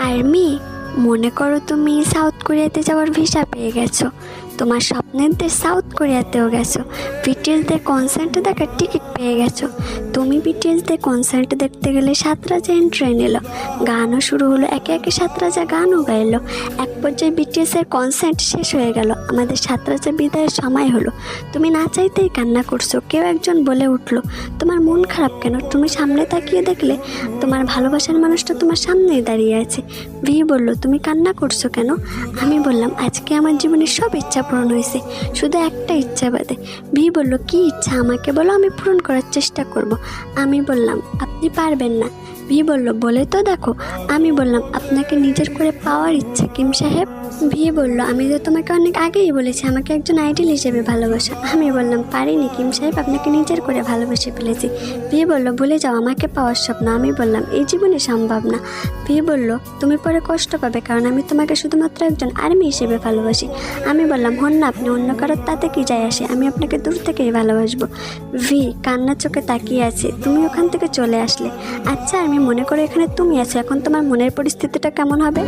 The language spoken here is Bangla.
আর্মি, মনে করো তুমি সাউথ কোরিয়াতে যাওয়ার ভিসা পেয়ে গেছো, তোমার স্বপ্নের দেশ সাউথ কোরিয়াতেও গেছো, বিটিএসদের কনসার্ট দেখার টিকিট পেয়ে গেছো। তুমি বিটিএসদের কনসার্ট দেখতে গেলে 7 রাজা ট্রেন এলো, গানও শুরু হলো, একে একে 7 রাজা গানও গাইলো। এক পর্যায়ে বিটিএসের কনসার্ট শেষ হয়ে গেল, আমাদের 7 রাজা বিদায়ের সময় হলো। তুমি না চাইতেই কান্না করছো। কেউ একজন বলে উঠলো, তোমার মন খারাপ কেন? তুমি সামনে তাকিয়ে দেখলে তোমার ভালোবাসার মানুষটা তোমার সামনেই দাঁড়িয়ে আছে। ভি বলল, তুমি কান্না করছো কেন? আমি বললাম, আজকে আমার জীবনের সব ইচ্ছা পূরণ হয়েছে, শুধু একটা ইচ্ছা বাদে। ভি বলল, কি ইচ্ছা আমাকে বলো, আমি পূরণ করার চেষ্টা করব। আমি বললাম, আপনি পারবেন না। ভি বলল, বলে তো দেখো। আমি বললাম, আপনাকে নিজের করে পাওয়ার ইচ্ছা কিম সাহেব। ভি বলল, আমি তো তোমাকে অনেক আগেই বলেছি আমাকে একজন আইডল হিসেবে ভালোবাসা। আমি বললাম, পারিনি কিম সাহেব, আপনাকে নিজের করে ভালোবেসে ফেলেছি। ভি বলল, ভুলে যাও আমাকে পাওয়ার স্বপ্ন। আমি বললাম, এই জীবনে সম্ভব না। ভি বলল, তুমি পরে কষ্ট পাবে, কারণ আমি তোমাকে শুধুমাত্র একজন আর্মি হিসেবে ভালোবাসি। আমি বললাম, হন না আপনি অন্য কারোর, তাতে কি যায় আসে, আমি আপনাকে দূর থেকেই ভালোবাসবো। ভি কান্নার চোখে তাকিয়ে আছে। তুমি ওখান থেকে চলে আসলে। আচ্ছা আমি মনে করো এখানে তুমি আছো, এখন তোমার মনের পরিস্থিতিটা কেমন হবে?